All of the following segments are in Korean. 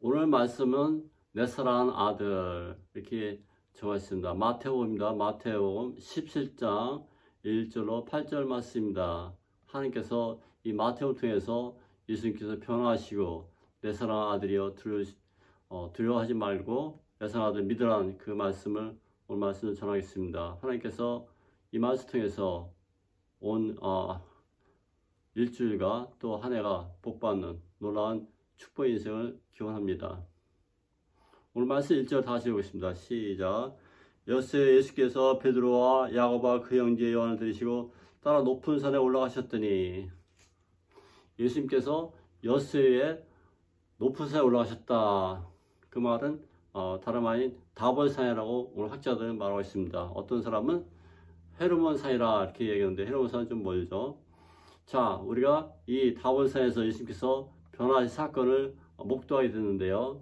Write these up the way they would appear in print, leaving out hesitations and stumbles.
오늘 말씀은 내 사랑하는 아들 이렇게 정하셨습니다. 마태복음입니다. 마태복음 17장 1절로 8절 말씀입니다. 하나님께서 이 마태복음을 통해서 예수님께서 변화하시고 내 사랑하는 아들이여 두려워하지 말고 내 사랑하는 아들 믿으라는 그 말씀을 오늘 말씀을 전하겠습니다. 하나님께서 이 말씀 통해서 온 일주일과 또 한 해가 복받는 놀라운 축복 인생을 기원합니다. 오늘 말씀 1절 다시 읽겠습니다. 시작. 엿새 예수께서 베드로와 야고보와 그 형제 요한을 들이시고 따라 높은 산에 올라가셨더니, 예수님께서 엿새에 높은 산에 올라가셨다. 그 말은 다름 아닌 다볼산이라고 오늘 학자들은 말하고 있습니다. 어떤 사람은 헤르몬 산이라 이렇게 얘기하는데 헤르몬 산은 좀 멀죠. 자, 우리가 이 다볼산에서 예수님께서 변화하신 사건을 목도하게 됐는데요.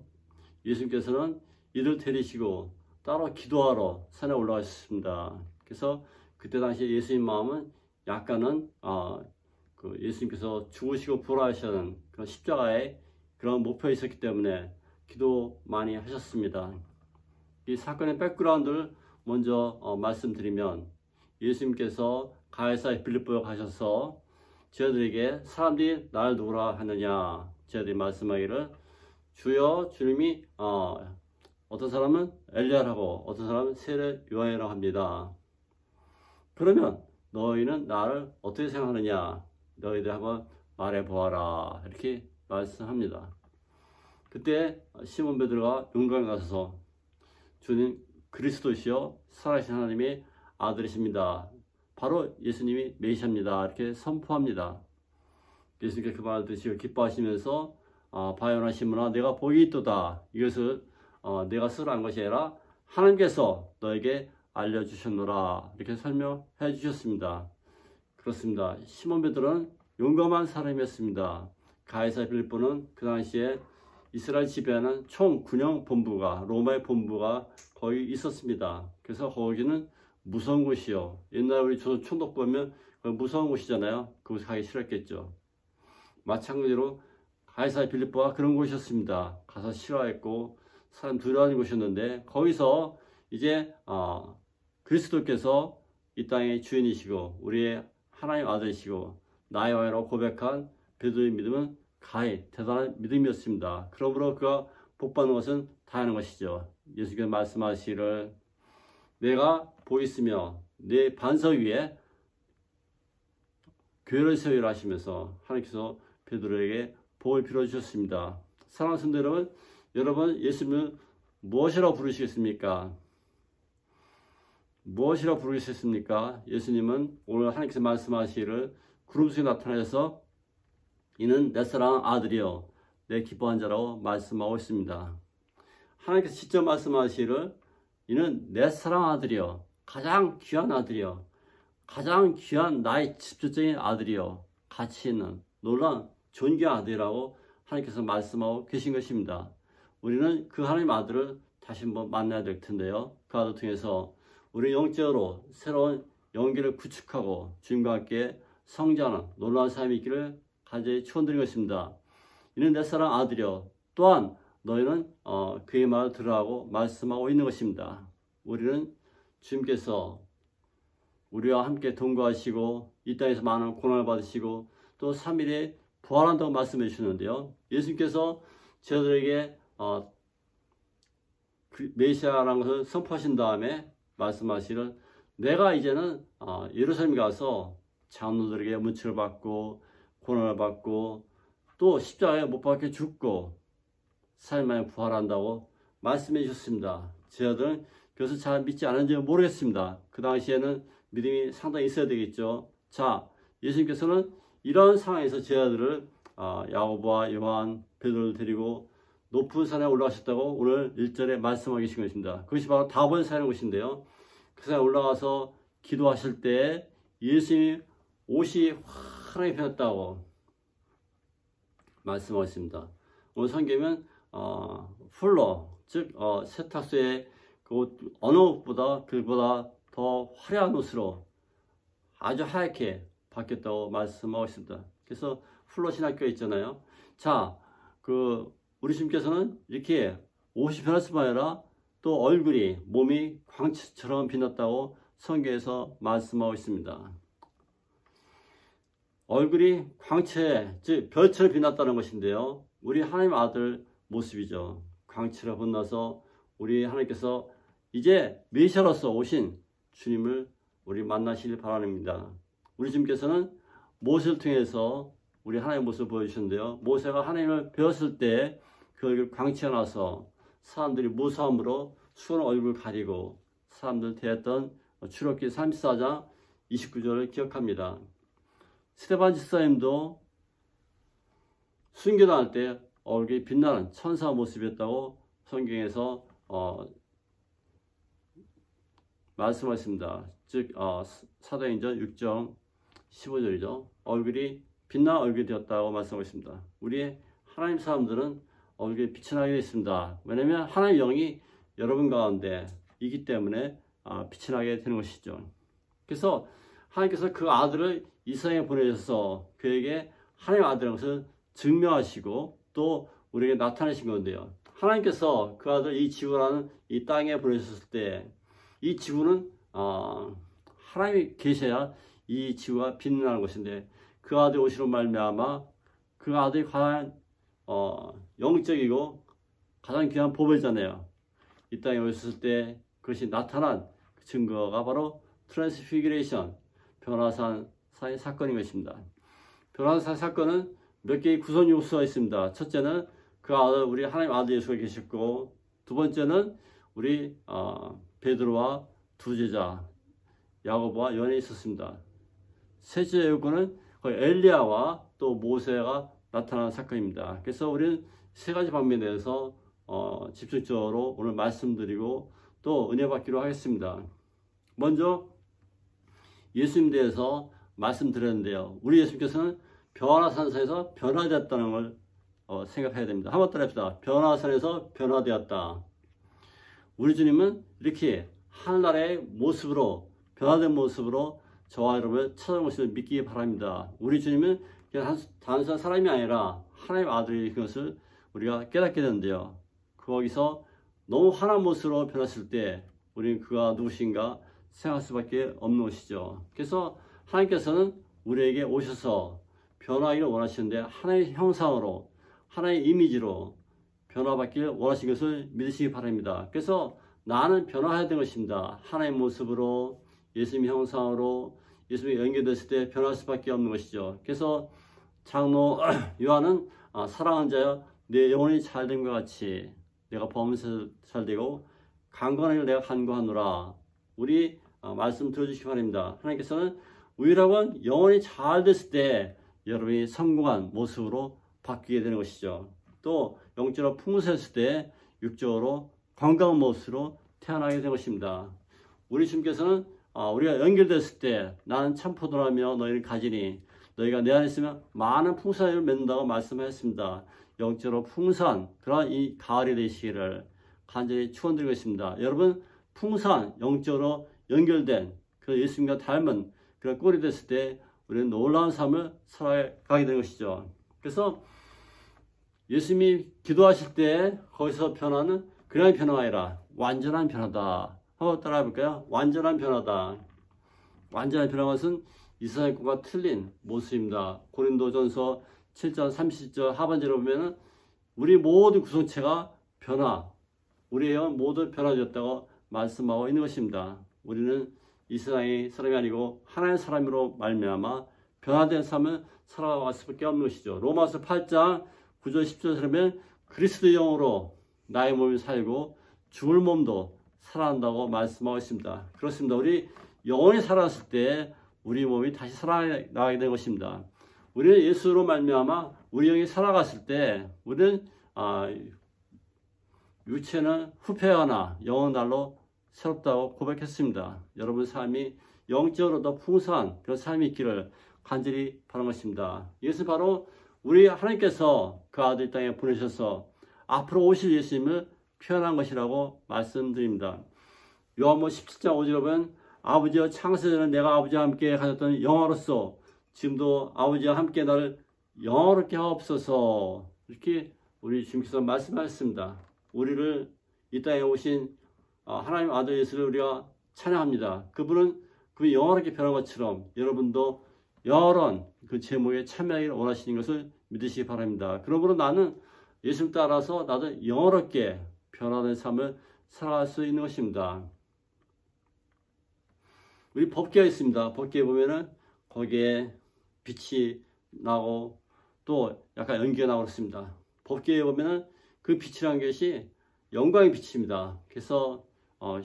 예수님께서는 이들 데리시고 따로 기도하러 산에 올라가셨습니다. 그래서 그때 당시 예수님 마음은 약간은 예수님께서 죽으시고 부활하시는 그런 십자가의 그런 목표가 있었기 때문에 기도 많이 하셨습니다. 이 사건의 백그라운드를 먼저 말씀드리면, 예수님께서 가이사랴 빌립보에 가셔서 저희들에게 사람들이 나를 누구라 하느냐, 저희들이 말씀하기를 주여, 주님이 어떤 사람은 엘리야라고 어떤 사람은 세례 요한이라고 합니다. 그러면 너희는 나를 어떻게 생각하느냐, 너희들 한번 말해보아라, 이렇게 말씀합니다. 그때 시몬 베드로가 용감히 가서서 주님 그리스도시요 살아계신 하나님의 아들이십니다, 바로 예수님이 메시아입니다, 이렇게 선포합니다. 예수님께 그 말을 듣시고 기뻐하시면서 바요나 시몬아, 내가 복이 있도다. 이것을 내가 쓰라는 것이 아니라 하나님께서 너에게 알려주셨노라, 이렇게 설명해 주셨습니다. 그렇습니다. 시몬 베드로는 용감한 사람이었습니다. 가이사랴 빌립보는 그 당시에 이스라엘 지배하는 총 군영 본부가, 로마의 본부가 거기 있었습니다. 그래서 거기는 무서운 곳이요. 옛날 우리 조선 총독 보면 무서운 곳이잖아요. 그곳에 가기 싫었겠죠. 마찬가지로 가이사랴 빌립보가 그런 곳이었습니다. 가서 싫어했고 사람 두려워하는 곳이었는데, 거기서 이제 그리스도께서 이 땅의 주인이시고 우리의 하나님 아들이시고 나의 왕이라고 고백한 베드로의 믿음은 가히 대단한 믿음이었습니다. 그러므로 그가 복받는 것은 다양한 것이죠. 예수께서 말씀하시기를 내가 복 있으며 내 반석 위에 교회를 세우리라 하시면서 하나님께서 베드로에게 복을 빌어주셨습니다. 사랑하는 성도 여러분, 예수님은 무엇이라고 부르시겠습니까? 무엇이라고 부르시겠습니까? 예수님은 오늘 하나님께서 말씀하시기를 구름 속에 나타나셔서 이는 내 사랑하는 아들이요 내 기뻐한 자라고 말씀하고 있습니다. 하나님께서 직접 말씀하시기를 이는 내 사랑하는 아들이요, 가장 귀한 아들이요, 가장 귀한 나의 직접적인 아들이요, 가치 있는 놀라운 존귀한 아들이라고 하나님께서 말씀하고 계신 것입니다. 우리는 그 하나님 아들을 다시 한번 만나야 될 텐데요. 그 아들 통해서 우리 영적으로 새로운 연계를 구축하고 주님과 함께 성장하는 놀라운 삶이 있기를 간절히 축원드리는 것입니다. 이는 내 사랑 아들이요, 또한 너희는 그의 말을 들으라고 말씀하고 있는 것입니다. 우리는 주님께서 우리와 함께 동거하시고 이 땅에서 많은 고난을 받으시고 또 3일에 부활한다고 말씀해 주시는데요. 예수님께서 저희들에게 메시아라는 것을 선포하신 다음에 말씀하시는, 내가 이제는 예루살렘에 가서 장로들에게 문책을 받고 고난을 받고 또 십자가에 못 박혀 죽고 3일 만에 부활한다고 말씀해 주셨습니다. 저희들은 그것을 잘 믿지 않은지 모르겠습니다. 그 당시에는 믿음이 상당히 있어야 되겠죠. 자, 예수님께서는 이런 상황에서 저희들을 야고보와 요한, 베드로를 데리고 높은 산에 올라가셨다고 오늘 1절에 말씀하고 계신 것입니다. 그것이 바로 다볼산이라는 곳인데요. 그 산에 올라가서 기도하실 때 예수님이 옷이 환하게 변했다고 말씀하고 있습니다. 오늘 성경은 풀러, 즉 세탁소에 그 옷 어느 옷보다 그보다 더 화려한 옷으로 아주 하얗게 바뀌었다고 말씀하고 있습니다. 그래서 풀러 신학교에 있잖아요. 자, 그 우리 주님께서는 이렇게 옷이 변할 뿐만 아니라 또 얼굴이, 몸이 광채처럼 빛났다고 성경에서 말씀하고 있습니다. 얼굴이 광채, 즉 별처럼 빛났다는 것인데요. 우리 하나님 아들 모습이죠. 광채로 빛나서 우리 하나님께서 이제 메시아로서 오신 주님을 우리 만나시길 바랍니다. 우리 주님께서는 모세를 통해서 우리 하나님의 모습을 보여주셨는데요. 모세가 하나님을 배웠을 때 그 얼굴 광채가 나서 사람들이 무서움으로 수건 얼굴을 가리고 사람들 대했던 출애굽기 34장 29절을 기억합니다. 스데반 집사님도 순교당할 때 얼굴이 빛나는 천사 모습이었다고 성경에서 말씀하셨습니다. 즉 사도행전 6장 15절이죠. 얼굴이 빛난 얼굴이 되었다고 말씀하고 있습니다. 우리 하나님 사람들은 얼굴이 빛이 나게 되어 있습니다. 왜냐하면 하나님의 영이 여러분 가운데 있기 때문에 빛이 나게 되는 것이죠. 그래서 하나님께서 그 아들을 이 세상에 보내셔서 그에게 하나님의 아들인 것을 증명하시고 또 우리에게 나타내신 건데요. 하나님께서 그 아들 이 지구라는 이 땅에 보내셨을 때 이 지구는 하나님이 계셔야 이 지구가 빛나는 것인데 그 아들 오시로 말미암아 그 아들이 가장 영적이고 가장 귀한 보배잖아요. 이 땅에 오셨을 때 그것이 나타난 그 증거가 바로 트랜스피규레이션, 변화산 사건인 것입니다. 변화산 사건은 몇 개의 구성 요소가 있습니다. 첫째는 그 아들, 우리 하나님 아들 예수가 계셨고, 두 번째는 우리 베드로와 두 제자 야고보와 요한이 있었습니다. 셋째 요건은 엘리야와 또 모세가 나타난 사건입니다. 그래서 우리는 세 가지 방면에 대해서 집중적으로 오늘 말씀드리고 또 은혜 받기로 하겠습니다. 먼저 예수님에 대해서 말씀드렸는데요. 우리 예수님께서는 변화산에서 변화되었다는 걸 생각해야 됩니다. 한번 따라합시다. 변화산에서 변화되었다. 우리 주님은 이렇게 하늘나라의 모습으로 변화된 모습으로 저와 여러분을 찾아온 것을 믿기 바랍니다. 우리 주님은 그냥 단순한 사람이 아니라 하나님의 아들인 것을 우리가 깨닫게 되는데요. 거기서 너무 환한 모습으로 변했을 때 우리는 그가 누구신가 생각할 수밖에 없는 것이죠. 그래서 하나님께서는 우리에게 오셔서 변화하기를 원하시는데 하나님의 형상으로 하나님의 이미지로 변화받기를 원하시는 것을 믿으시기 바랍니다. 그래서 나는 변화해야 되는 것입니다. 하나님의 모습으로 예수님의 형상으로 예수님이 연결됐을 때 변할 수밖에 없는 것이죠. 그래서 장로 요한은 사랑하는 자여 내 영혼이 잘됨과 같이 내가 범에서 잘되고 강건하기를 내가 간구하노라. 우리 말씀 들어주시기 바랍니다. 하나님께서는 우리라고 영혼이 잘 됐을 때 여러분이 성공한 모습으로 바뀌게 되는 것이죠. 또 영적으로 풍성했을 때 육적으로 건강한 모습으로 태어나게 되는 것입니다. 우리 주님께서는 우리가 연결됐을 때 나는 참 포도라며 너희를 가지니 너희가 내 안에 있으면 많은 풍성한 일을 맺는다고 말씀하셨습니다. 영적으로 풍성한 그런 이 가을이 되시기를 간절히 축원드리고 있습니다. 여러분 풍성한 영적으로 연결된 그 예수님과 닮은 그런 꼴이 됐을 때 우리는 놀라운 삶을 살아가게 되는 것이죠. 그래서 예수님이 기도하실 때 거기서 변화는 그냥 변화가 아니라 완전한 변화다. 한번 따라해 볼까요? 완전한 변화다. 완전한 변화는 것은 이스라엘 것과 틀린 모습입니다. 고린도전서 7장 30절 하반절에 보면은 우리 모든 구성체가 우리의 영은 모두 변화되었다고 말씀하고 있는 것입니다. 우리는 이스라엘 사람이 아니고 하나님의 사람으로 말미암아 변화된 삶을 살아갈 수밖에 없는 것이죠. 로마서 8장 9절 10절에 보면 그리스도의 영으로 나의 몸이 살고 죽을 몸도 살아난다고 말씀하고 있습니다. 그렇습니다. 우리 영혼이 살아났을 때 우리 몸이 다시 살아나게 된 것입니다. 우리는 예수로 말미암아 우리 영이 살아갔을 때 우리는 육체는 후패하나 영은 날로 새롭다고 고백했습니다. 여러분 삶이 영적으로 더 풍성한 그런 삶이 있기를 간절히 바라는 것입니다. 이것은 바로 우리 하나님께서 그 아들 땅에 보내셔서 앞으로 오실 예수님을 표현한 것이라고 말씀드립니다. 요한복음 17장 5절에 보면 아버지여 창세전에 내가 아버지와 함께 가졌던 영화로서 지금도 아버지와 함께 나를 영화롭게 하옵소서 이렇게 우리 주님께서 말씀하셨습니다. 우리를 이 땅에 오신 하나님 아들 예수를 우리가 찬양합니다. 그분은 그 영원하게 변한 것처럼 여러분도 영원한 그 제목에 참여하기를 원하시는 것을 믿으시기 바랍니다. 그러므로 나는 예수를 따라서 나도 영원하게 변화된 삶을 살아갈 수 있는 것입니다. 우리 법궤가 있습니다. 법궤에 보면은 거기에 빛이 나고 또 약간 연기가 나고 그렇습니다. 법궤에 보면은 그 빛이라는 것이 영광의 빛입니다. 그래서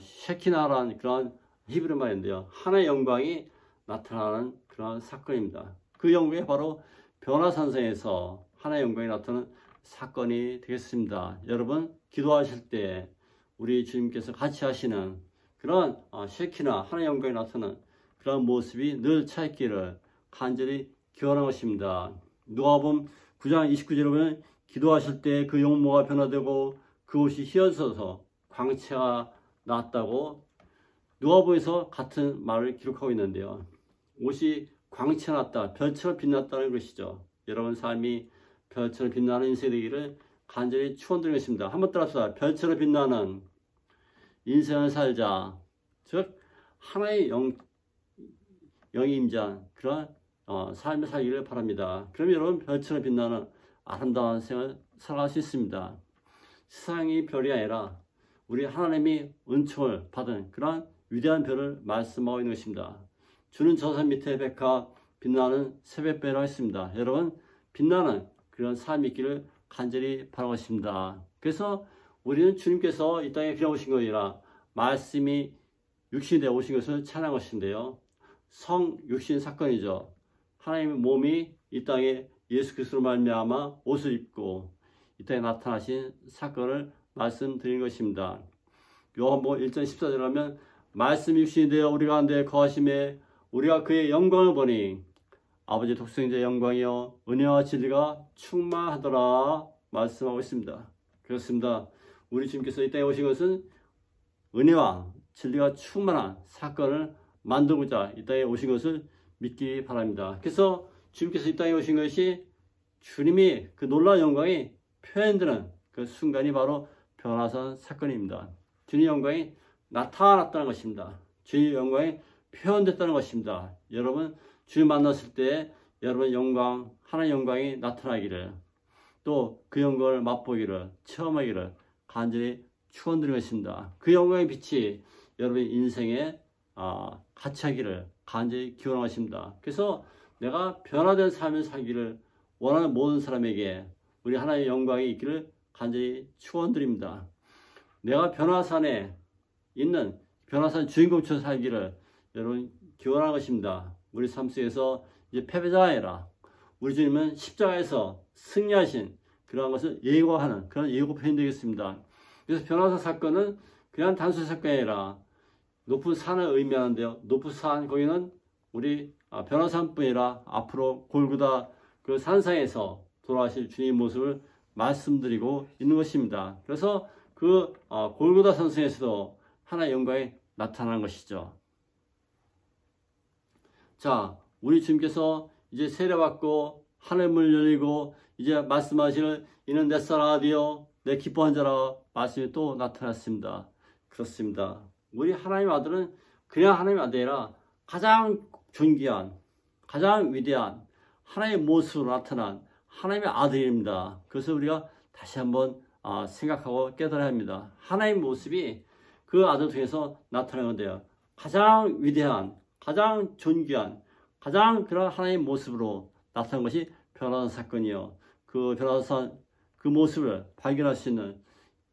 셰키나라는 그런 히브리 말인데요. 하나의 영광이 나타나는 그런 사건입니다. 그 영광이 바로 변화산성에서 하나의 영광이 나타나는 사건이 되겠습니다. 여러분 기도하실 때 우리 주님께서 같이 하시는 그런 셰키나 하나의 영광이 나타나는 그런 모습이 늘 차있기를 간절히 기원하는 것입니다. 누가복음 9장 29절에 보면 기도하실 때 그 용모가 변화되고 그 옷이 휘어져서 광채가 났다고 누가복음에서 같은 말을 기록하고 있는데요. 옷이 광채가 났다, 별처럼 빛났다는 것이죠. 여러분 삶이 별처럼 빛나는 인생이 되기를 간절히 축원드리는 것입니다. 한번 따라합시다. 별처럼 빛나는 인생을 살자. 즉 하나의 영이 임재한 그런 삶을 살기를 바랍니다. 그럼 여러분 별처럼 빛나는 아름다운 생을 살아갈 수 있습니다. 세상이 별이 아니라 우리 하나님이 은총을 받은 그런 위대한 별을 말씀하고 있는 것입니다. 주는 저산 밑에 백화 빛나는 새벽별이라고 했습니다. 여러분 빛나는 그런 삶이 있기를 간절히 바라고 있습니다. 그래서 우리는 주님께서 이 땅에 그냥 오신 것이 아니라 말씀이 육신이 되어 오신 것을 찬양한 것인데요. 성육신 사건이죠. 하나님의 몸이 이 땅에 예수 그리스도로 말미암아 옷을 입고 이 땅에 나타나신 사건을 말씀드린 것입니다. 요한복음 1장 14절 하면 말씀이 육신이 되어 우리 가운데 거하심에 우리가 그의 영광을 보니 아버지 독생자의 영광이요 은혜와 진리가 충만하더라 말씀하고 있습니다. 그렇습니다. 우리 주님께서 이 땅에 오신 것은 은혜와 진리가 충만한 사건을 만들고자 이 땅에 오신 것을 믿기 바랍니다. 그래서 주님께서 이 땅에 오신 것이 주님이 그 놀라운 영광이 표현되는 그 순간이 바로 변화산 사건입니다. 주님의 영광이 나타났다는 것입니다. 주님의 영광이 표현됐다는 것입니다. 여러분 주님 만났을 때 여러분 영광, 하나의 영광이 나타나기를 또 그 영광을 맛보기를 체험하기를 간절히 축원드리는 것입니다. 그 영광의 빛이 여러분 인생에 같이 하기를 간절히 기원하는 것입니다. 그래서 내가 변화된 삶을 살기를 원하는 모든 사람에게 우리 하나의 영광이 있기를 간절히 축원드립니다. 내가 변화산에 있는 변화산 주인공처럼 살기를 여러분 기원하는 것입니다. 우리 삶 속에서 이제 패배자가 아니라 우리 주님은 십자가에서 승리하신 그러한 것을 예고하는 그런 예고편이 되겠습니다. 그래서 변화산 사건은 그냥 단순 사건이 아니라 높은 산을 의미하는데요. 높은 산 거기는 우리 변화산뿐 아니라 앞으로 골고다 그 산상에서 돌아가실 주님의 모습을 말씀드리고 있는 것입니다. 그래서 그 골고다 산상에서도 하나의 영광이 나타나는 것이죠. 자, 우리 주님께서 이제 세례받고 하늘문 열리고 이제 말씀하시는 이는 내 사랑하디요 내 기뻐한 자라 말씀이 또 나타났습니다. 그렇습니다. 우리 하나님 아들은 그냥 하나님 아들이 아니라 가장 존귀한 가장 위대한 하나님의 모습으로 나타난 하나님의 아들입니다. 그래서 우리가 다시 한번 생각하고 깨달아야 합니다. 하나님의 모습이 그 아들 통해서 나타나는 건데요. 가장 위대한 가장 존귀한 가장 그런 하나님의 모습으로 나타난 것이 변화산 사건이요. 그 변화산 그 모습을 발견할 수 있는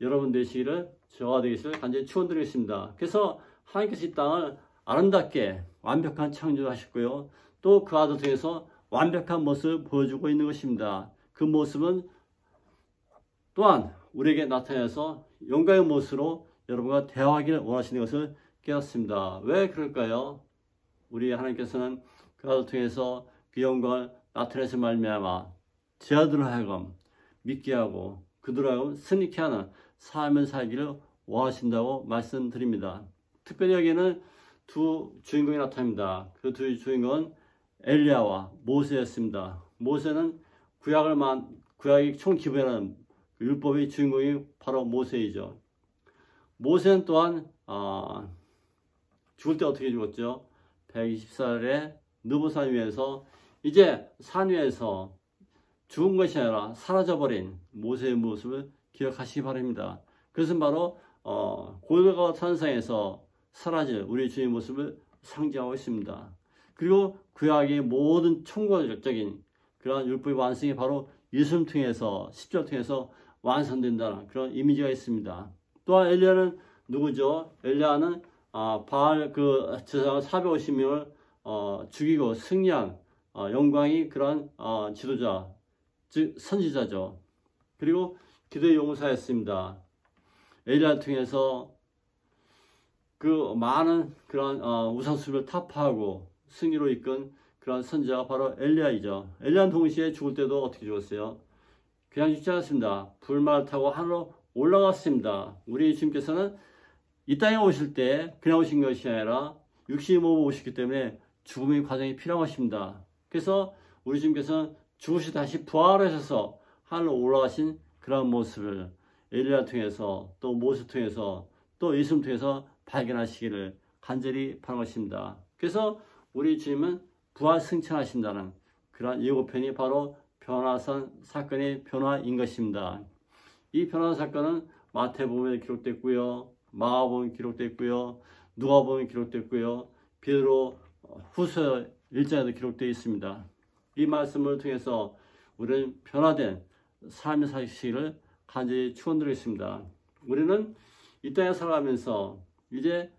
여러분 되시기를 저와 되시기를 간절히 축원드리겠습니다. 그래서 하나님께서 이 땅을 아름답게 완벽한 창조를 하셨고요. 또 그 아들 통해서 완벽한 모습을 보여주고 있는 것입니다. 그 모습은 또한 우리에게 나타나서 영광의 모습으로 여러분과 대화하기를 원하시는 것을 깨닫습니다. 왜 그럴까요? 우리 하나님께서는 그 아들 통해서 그 영광을 나타내서 말미암아 제 아들을 하여금 믿게 하고 그들을 하여금 승리케 하는 삶을 살기를 원하신다고 말씀드립니다. 특별히 여기에는 두 주인공이 나타납니다. 그 두 주인공은 엘리야와 모세였습니다. 모세는 구약이 총 기본이라는 그 율법의 주인공이 바로 모세이죠. 모세는 또한 죽을 때 어떻게 죽었죠? 120살에 느보산 위에서, 이제 산 위에서 죽은 것이 아니라 사라져버린 모세의 모습을 기억하시기 바랍니다. 그것은 바로 골고다 산상에서 사라질 우리 주의 모습을 상징하고 있습니다. 그리고 구약의 모든 총괄적인 그런 율법의 완성이 바로 예수를 통해서, 십자가를 통해서 완성된다는 그런 이미지가 있습니다. 또한 엘리야는 누구죠? 엘리야는 바알 그 제사장 450명을 죽이고 승리한 영광이 그런 지도자, 즉 선지자죠. 그리고 기도의 용사였습니다. 엘리야를 통해서 그 많은 그런 우상숭배를 타파하고 승리로 이끈 그런 선지자가 바로 엘리야이죠. 엘리야는 동시에 죽을 때도 어떻게 죽었어요? 그냥 죽지 않았습니다. 불말을 타고 하늘로 올라갔습니다. 우리 주님께서는 이 땅에 오실 때 그냥 오신 것이 아니라 육신이 몸으로 오셨기 때문에 죽음의 과정이 필요하십니다. 그래서 우리 주님께서는 죽으시 다시 부활하셔서 하늘로 올라가신 그런 모습을 엘리야 통해서, 또 모세 통해서, 또 예수님 통해서 발견하시기를 간절히 바라는 것입니다. 그래서 우리 주님은 부활 승천하신다는 그러한 예고편이 바로 변화산 사건의 변화인 것입니다. 이 변화 사건은 마태복음에 기록됐고요, 마가복음에 기록됐고요, 누가복음에 기록됐고요, 베드로 후서 1장에도 기록되어 있습니다. 이 말씀을 통해서 우리는 변화된 삶의 사실을 간절히 축원드리겠습니다. 우리는 이 땅에 살아가면서 이제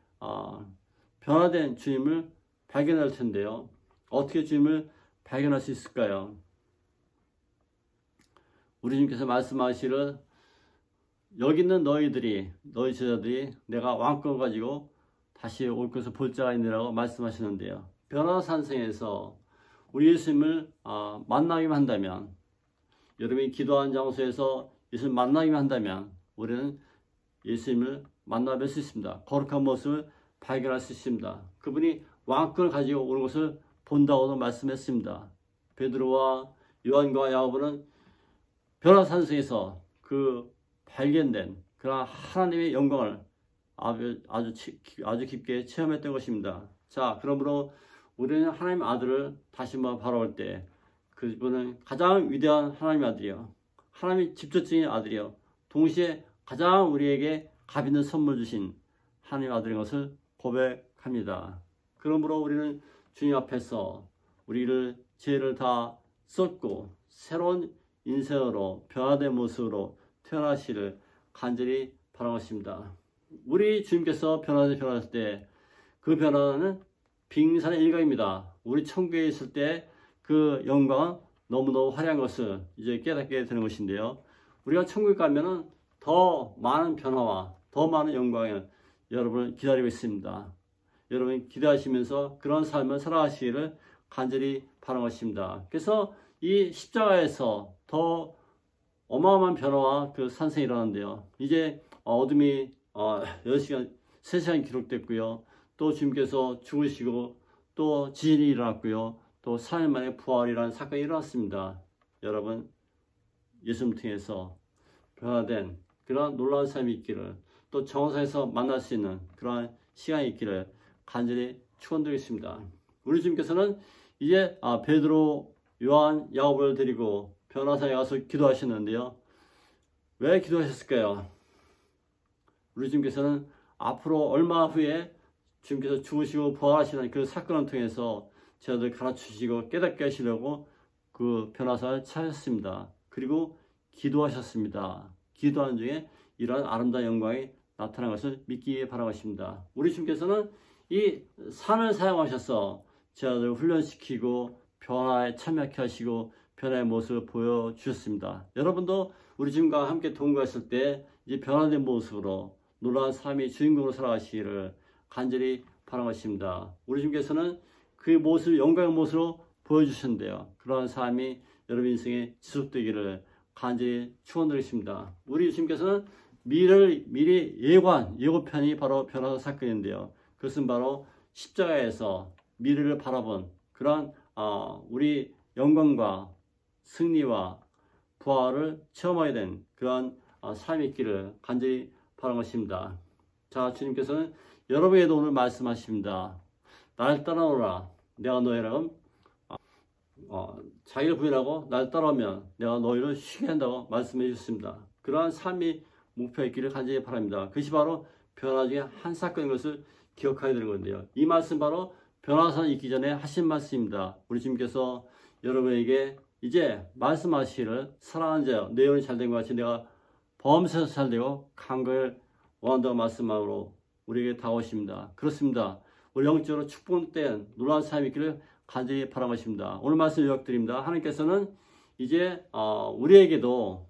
변화된 주님을 발견할 텐데요. 어떻게 주님을 발견할 수 있을까요? 우리 주님께서 말씀하시기를 여기 있는 너희 제자들이 내가 왕권 가지고 다시 올 것을 볼 자가 있느라고 말씀하시는데요. 변화산성에서 우리 예수님을 만나기만 한다면, 여러분이 기도하는 장소에서 예수님을 만나기만 한다면 우리는 예수님을 만나 뵐 수 있습니다. 거룩한 모습을 발견할 수 있습니다. 그분이 왕권을 가지고 오는 것을 본다고도 말씀했습니다. 베드로와 요한과 야고보는 변화산성에서 그 발견된 그런 하나님의 영광을 아주 깊게 체험했던 것입니다. 자, 그러므로 우리는 하나님의 아들을 다시 한번 바라볼 때 그분은 가장 위대한 하나님의 아들이요, 하나님의 직접적인 아들이요, 동시에 가장 우리에게 값 있는 선물 주신 하나님의 아들인 것을 고백합니다. 그러므로 우리는 주님 앞에서 우리를 죄를 다 쏟고 새로운 인생으로 변화된 모습으로 태어나시를 간절히 바라는 것입니다. 우리 주님께서 변화하실 때 그 변화는 빙산의 일각입니다. 우리 천국에 있을 때 그 영광은 너무너무 화려한 것을 이제 깨닫게 되는 것인데요. 우리가 천국에 가면은 더 많은 변화와 더 많은 영광을 여러분을 기다리고 있습니다. 여러분 기대하시면서 그런 삶을 살아가시기를 간절히 바라는 것입니다. 그래서 이 십자가에서 더 어마어마한 변화와 그 산생이 일어나는데요. 이제 어둠이 6시간, 3시간 기록됐고요. 또 주님께서 죽으시고 또 지진이 일어났고요. 또 4일 만에 부활이라는 사건이 일어났습니다. 여러분, 예수님 통해서 변화된 그런 놀라운 삶이 있기를, 또 정상에서 만날 수 있는 그러한 시간이 있기를 간절히 축원드리겠습니다. 우리 주님께서는 이제 베드로, 요한, 야고보를 데리고 변화산에 가서 기도하셨는데요. 왜 기도하셨을까요? 우리 주님께서는 앞으로 얼마 후에 주님께서 죽으시고 부활하시는 그 사건을 통해서 저희들 가르치시고 깨닫게 하시려고 그 변화산을 찾았습니다. 그리고 기도하셨습니다. 기도하는 중에 이러한 아름다운 영광이 나타난 것을 믿기 바라겠습니다. 우리 주님께서는 이 산을 사용하셔서 저희들을 훈련시키고 변화에 참여하게 하시고 변화의 모습을 보여주셨습니다. 여러분도 우리 주님과 함께 동거했을 때 이제 변화된 모습으로 놀라운 삶의 주인공으로 살아가시기를 간절히 바라는 것입니다. 우리 주님께서는 그 모습, 영광의 모습으로 보여주셨는데요. 그러한 삶이 여러분 인생에 지속되기를 간절히 축원드리겠습니다. 우리 주님께서는 미리 예고편이 바로 변화의 사건인데요. 그것은 바로 십자가에서 미래를 바라본 그러한 우리 영광과 승리와 부활을 체험하게 된 그러한 삶이 있기를 간절히 바라는 것입니다. 자, 주님께서는 여러분에게도 오늘 말씀하십니다. 나를 따라오라. 내가 너희랑 자기를 부인하고 나를 따라오면 내가 너희를 쉬게 한다고 말씀해 주셨습니다. 그러한 삶이 목표였기를 간절히 바랍니다. 그것이 바로 변화 중에 한 사건인 것을 기억하게 되는 건데요. 이 말씀 바로 변화산 있기 전에 하신 말씀입니다. 우리 주님께서 여러분에게 이제 말씀하시기를 사랑하는 자여 내 영혼이 잘된 것 같이 내가 범사에서 잘되고 강건을 원한다고 말씀으로 우리에게 다가오십니다. 그렇습니다. 우리 영적으로 축복된 놀라운 삶이 있기를 간절히 바라는 것입니다. 오늘 말씀 요약드립니다. 하나님께서는 이제 우리에게도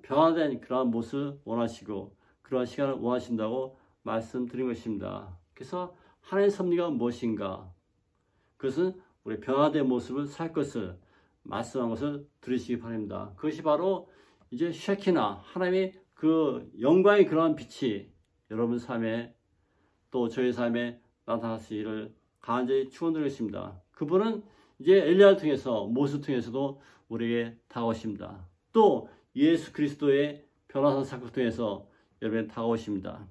변화된 그러한 모습을 원하시고 그러한 시간을 원하신다고 말씀드린 것입니다. 그래서 하나님의 섭리가 무엇인가? 그것은 우리 변화된 모습을 살 것을 말씀한 것을 들으시기 바랍니다. 그것이 바로 이제 쉐키나 하나님의 그 영광의 그러한 빛이 여러분 삶에 또 저희 삶에 나타나시기를 간절히 축원드리겠습니다. 그분은 이제 엘리야를 통해서 모습을 통해서도 우리에게 다가오십니다. 또 예수 그리스도의 변화산 사건을 통해서 여러분에게 다가오십니다.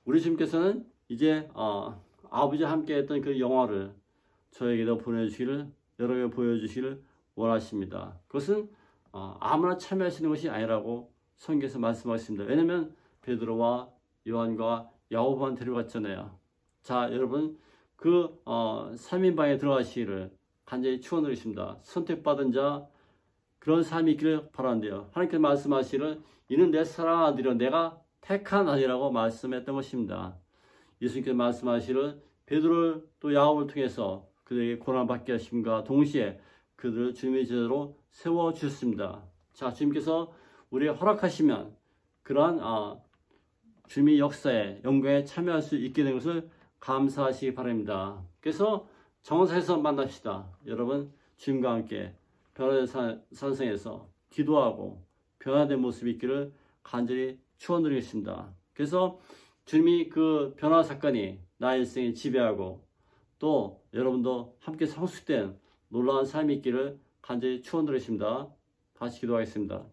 우리 주님께서는 이제 아버지와 함께 했던 그 영화를 저에게도 보내주시기를 여러분에게 보여주시기를 원하십니다. 그것은 아무나 참여할 수 있는 것이 아니라고 성경에서 말씀하셨습니다. 왜냐하면 베드로와 요한과 야고보만 데려갔잖아요. 자, 여러분 그 3인방에 들어가시기를 간절히 축원드리십니다. 선택받은 자 그런 삶이 있기를 바라는데요. 하나님께서 말씀하시기를 이는 내 사랑하는 아들이요 내가 택한 아들이라고 말씀했던 것입니다. 예수님께서 말씀하시기를 베드로를 또 야고보를 통해서 그들에게 고난받게 하심과 동시에 그들을 주님의 제자로 세워주셨습니다. 자, 주님께서 우리에게 허락하시면 그러한 주님의 역사에 영광에 참여할 수 있게 된 것을 감사하시기 바랍니다. 그래서 정원사에서 만납시다. 여러분 주님과 함께 변화된 산성에서 기도하고 변화된 모습이 있기를 간절히 축원드리겠습니다. 그래서 주님이 그 변화 사건이 나의 일생에 지배하고 또 여러분도 함께 성숙된 놀라운 삶이 있기를 간절히 축원드리겠습니다. 다시 기도하겠습니다.